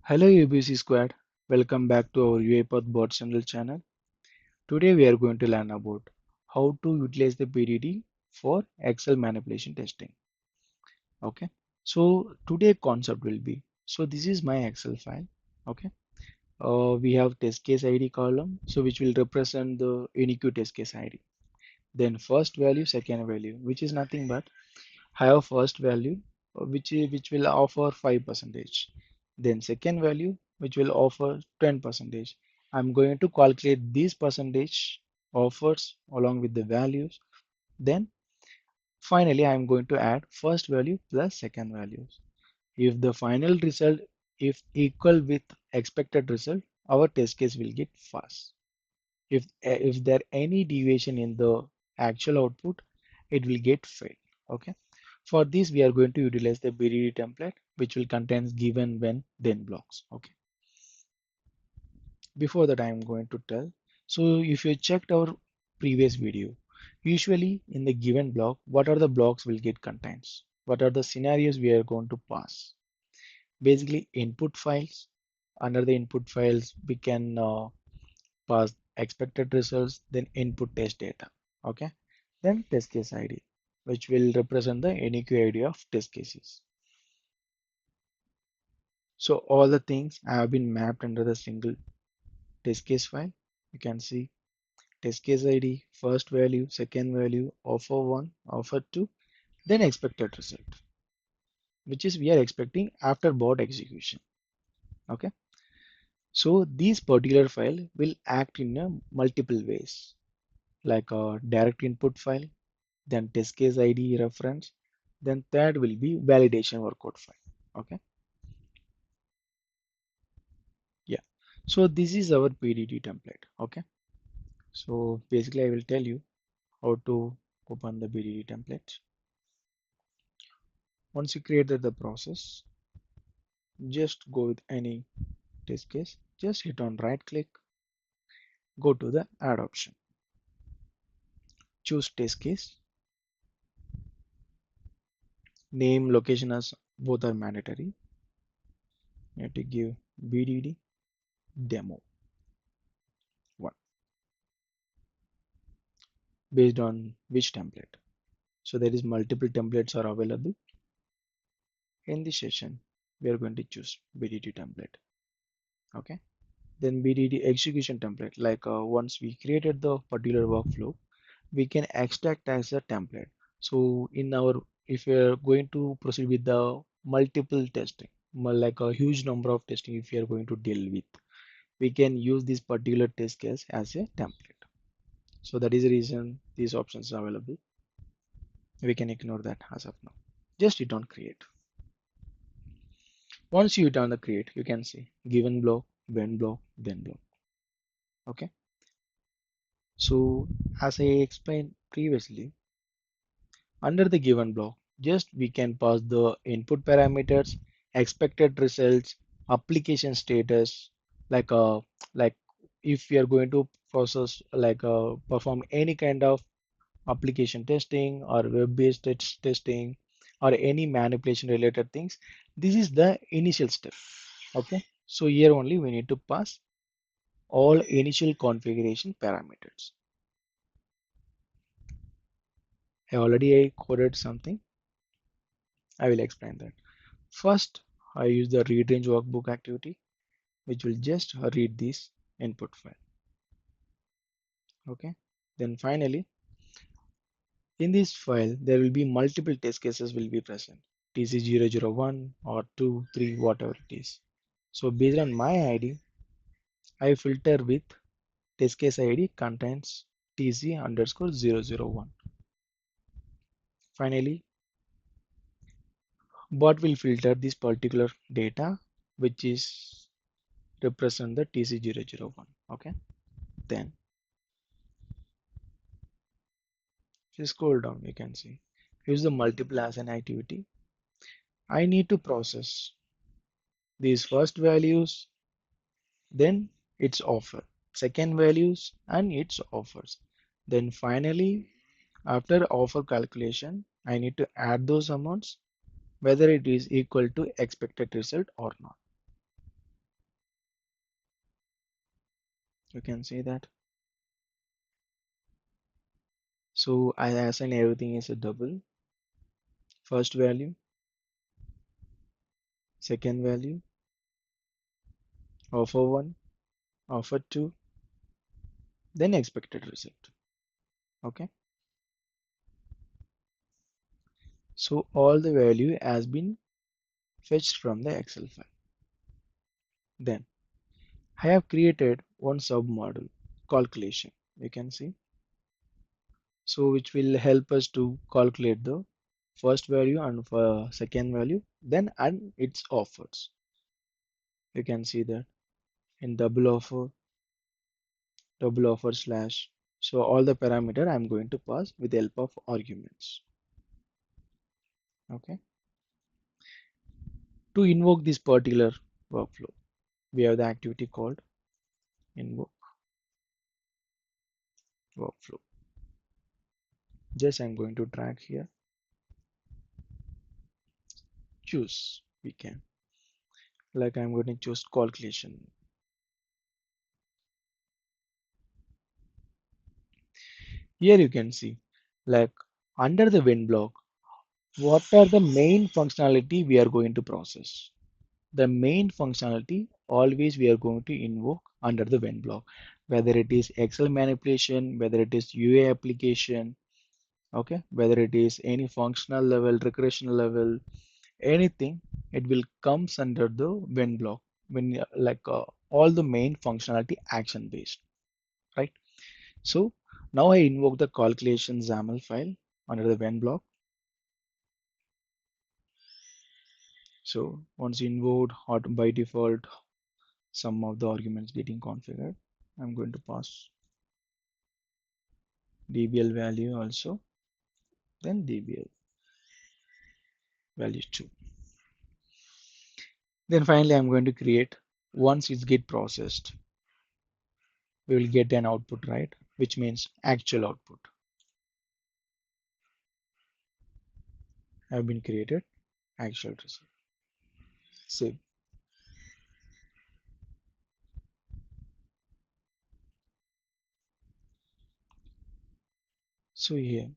Hello UBC squad, welcome back to our UiPath bot channel channel. Today we are going to learn about how to utilize the BDD for Excel manipulation testing. Okay, so today concept will be, so this is my Excel file. Okay, we have test case ID column, so which will represent the unique test case ID. Then first value, second value, which is nothing but have first value which will offer 5 percentage, then second value which will offer 10 percentage. I'm going to calculate these percentage offers along with the values. Then finally I'm going to add first value plus second values. If the final result if equal with expected result, our test case will get fast. If there any deviation in the actual output, it will get failed. Okay, for this we are going to utilize the BDD template, which will contain given, when, then blocks. Okay, before that I am going to tell, so if you checked our previous video, usually in the given block, what are the blocks will get contains, what are the scenarios we are going to pass. Basically input files. Under the input files we can pass expected results, then input test data. Okay, then test case ID, which will represent the unique ID of test cases. So all the things have been mapped under the single test case file. You can see test case ID, first value, second value, offer 1, offer 2, then expected result, which is we are expecting after bot execution. Okay, so this particular file will act in a multiple ways, like a direct input file, then test case ID reference, then third will be validation workload file. Okay, yeah. So this is our PDD template. Okay, so basically I will tell you how to open the BDD template. Once you created the process, just go with any test case, just hit on right click, go to the add option, choose test case, name, location as both are mandatory. You have to give BDD demo 1 based on which template. So there is multiple templates are available. In this session, we are going to choose BDD template. Okay. Then BDD execution template, like once we created the particular workflow, we can extract as a template. So in our, if we are going to proceed with the multiple testing, like a huge number of testing, if we are going to deal with, we can use this particular test case as a template. So that is the reason these options are available. We can ignore that as of now. Just hit on create. Once you hit on the create, you can see given block, when block, then block. Okay. So as I explained previously, under the given block, just we can pass the input parameters, expected results, application status, like like if we are going to process perform any kind of application testing or web-based testing or any manipulation related things, this is the initial step. Okay, so here only we need to pass all initial configuration parameters. I coded something. I will explain that. First, I use the read range workbook activity, which will just read this input file. Okay. Then finally, in this file, there will be multiple test cases will be present. TC001 or 2, 3, whatever it is. So based on my ID, I filter with test case ID contains TC underscore 001. Finally, bot will filter this particular data, which is represent the TC001. Okay. Then if you scroll down, you can see use the multiple as an activity. I need to process these first values, then its offer, second values and its offers. Then finally, after offer calculation, I need to add those amounts, whether it is equal to expected result or not. You can see that. So I assign everything as a double. First value, second value, offer 1, offer 2, then expected result. Okay. So all the value has been fetched from the Excel file. Then I have created one sub model, calculation. You can see. So which will help us to calculate the first value and for second value, then and its offers. You can see that in double offer slash. So all the parameter I'm going to pass with the help of arguments. Okay. To invoke this particular workflow, we have the activity called invoke workflow. Just I'm going to drag here, choose. We can like I'm going to choose calculation. Here you can see like under the when block, what are the main functionality we are going to process? The main functionality always we are going to invoke under the when block, whether it is Excel manipulation, whether it is UI application, okay, whether it is any functional level, regression level, anything, it will comes under the when block when all the main functionality action based, right? So now I invoke the calculation XAML file under the when block. So once invoked, by default, some of the arguments getting configured. I'm going to pass dbl value also, then dbl value 2. Then finally, I'm going to create, once it's get processed, we will get an output, right? Which means actual output have been created, actual result. Save. So here,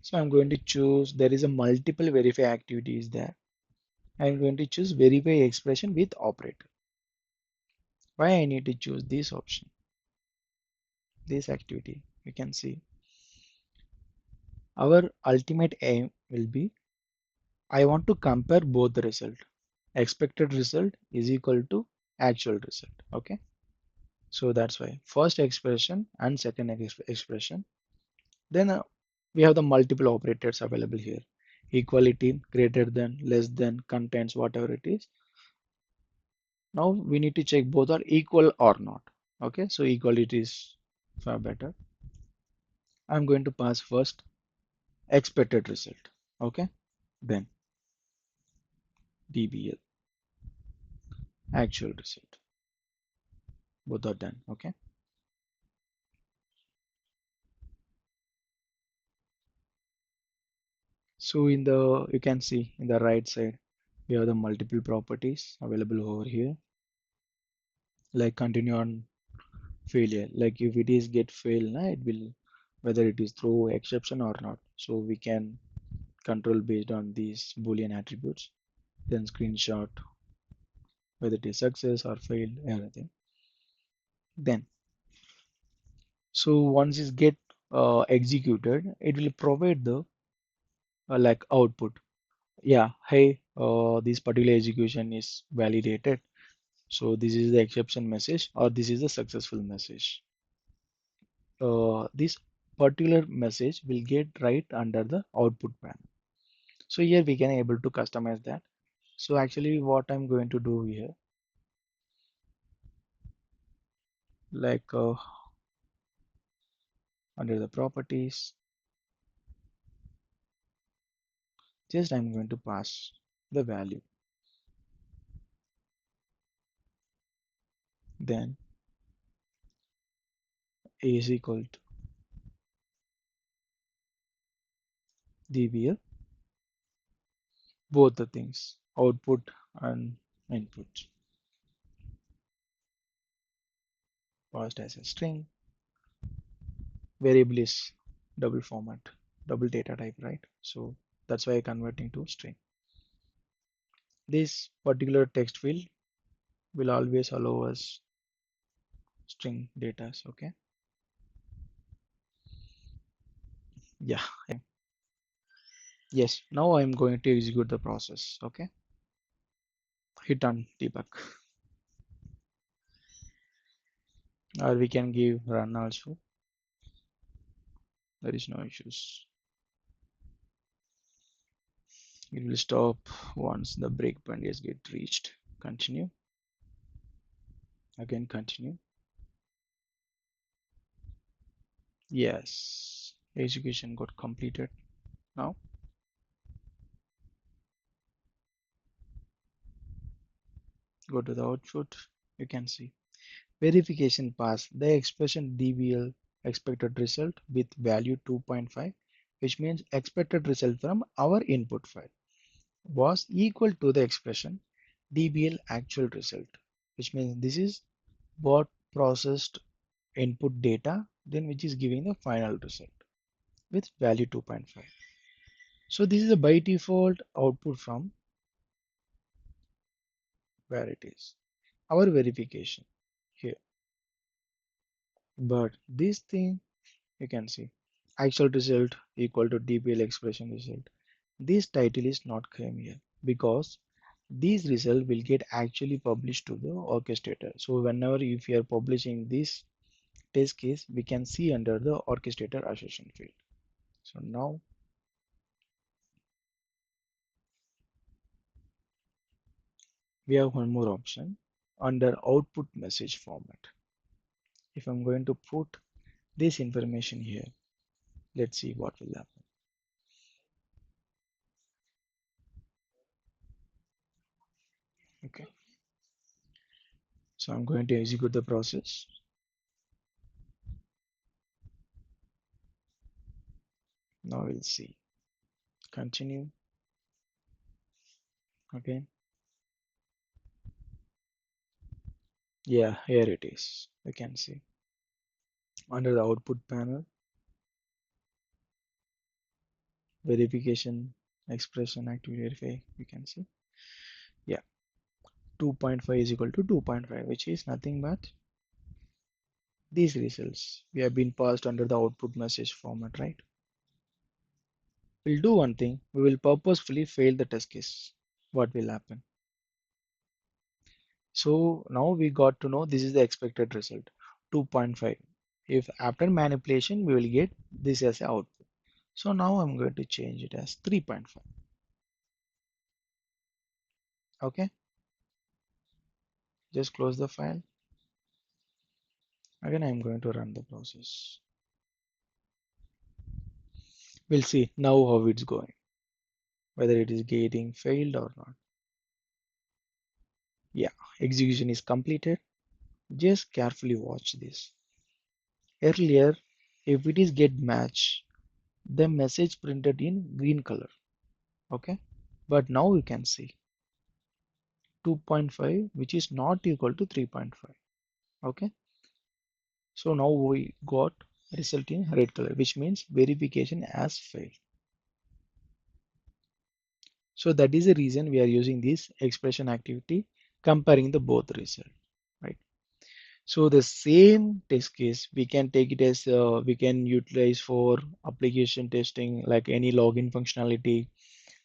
so I'm going to choose, there is a multiple verify activities there. I'm going to choose verify expression with operator. Why I need to choose this option, this activity? You can see our ultimate aim will be, I want to compare both the result. Expected result is equal to actual result. Okay. So that's why first expression and second expression. Then we have the multiple operators available here. Equality, greater than, less than, contains, whatever it is. Now we need to check both are equal or not. Okay. So equality is far better. I'm going to pass first expected result. Okay. Then DBL, actual result. Both are done. Okay. So in the, you can see in the right side, we have the multiple properties available over here, like continue on failure. Like if it is get fail, it will, whether it is throw exception or not. So we can control based on these Boolean attributes. Then screenshot whether it is success or fail, everything. Then so once it get executed, it will provide the like output. Yeah, hey, this particular execution is validated. So this is the exception message or this is the successful message. This particular message will get right under the output panel. So here we can able to customize that. So actually what I'm going to do here, like under the properties, just I'm going to pass the value. Then A is equal to dbl, both the things, output and input. passed as a string. Variable is double format, double data type, right? So that's why I converting to string. This particular text field will always allow us string data. Okay. Yeah. Yes. Now I'm going to execute the process. Okay. Hit on debug, or we can give run also. There is no issues. It will stop once the breakpoint is get reached. Continue. Again, continue. Yes. Execution got completed. Now go to the output. You can see verification pass the expression DVL expected result with value 2.5, which means expected result from our input file was equal to the expression DBL actual result, which means this is what processed input data, then which is giving the final result with value 2.5. So this is a by default output from where it is our verification here. But this thing you can see actual result equal to DBL expression result. This title is not came here because these result will get actually published to the orchestrator. So whenever if you are publishing this test case, we can see under the orchestrator assertion field. So now we have one more option under output message format. If I'm going to put this information here, let's see what will happen. Okay, so I'm going to execute the process. Now we'll see. Continue. Okay. Yeah, here it is. You can see under the output panel, verification expression activity verify. You can see, yeah, 2.5 is equal to 2.5, which is nothing but these results. We have been passed under the output message format, right? We'll do one thing. We will purposefully fail the test case. What will happen? So now we got to know this is the expected result, 2.5. If after manipulation, we will get this as a output. So now I'm going to change it as 3.5. Okay, just close the file. Again, I'm going to run the process. We'll see now how it's going, whether it is getting failed or not. Yeah, execution is completed. Just carefully watch this. Earlier, if it is get match, the message printed in green color. Okay, but now you can see 2.5, which is not equal to 3.5. Okay, so now we got result in red color, which means verification has failed. So that is the reason we are using this expression activity comparing the both result, right? So the same test case we can take it as we can utilize for application testing, like any login functionality,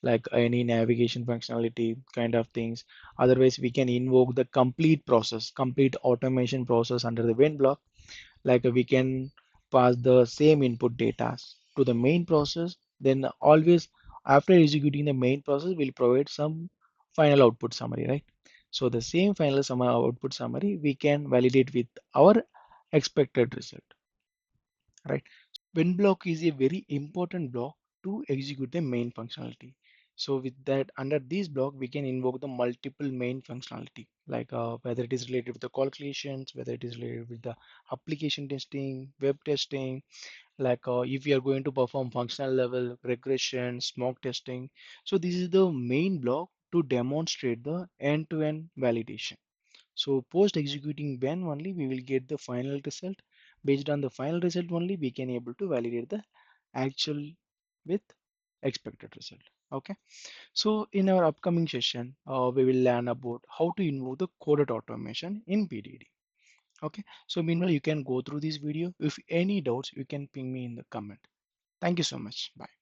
like any navigation functionality kind of things. Otherwise, we can invoke the complete process, complete automation process under the when block. Like we can pass the same input data to the main process. Then always after executing the main process, we'll provide some final output summary, right? So the same final summary output summary we can validate with our expected result, right? When block is a very important block to execute the main functionality. So with that, under this block, we can invoke the multiple main functionality, like whether it is related with the calculations, whether it is related with the application testing, web testing, like if we are going to perform functional level regression, smoke testing. So this is the main block to demonstrate the end-to-end validation. So post executing when only we will get the final result. Based on the final result only we can able to validate the actual with expected result. Okay. So in our upcoming session, we will learn about how to involve the coded automation in BDD. Okay. So meanwhile, you can go through this video. If any doubts, you can ping me in the comment. Thank you so much. Bye.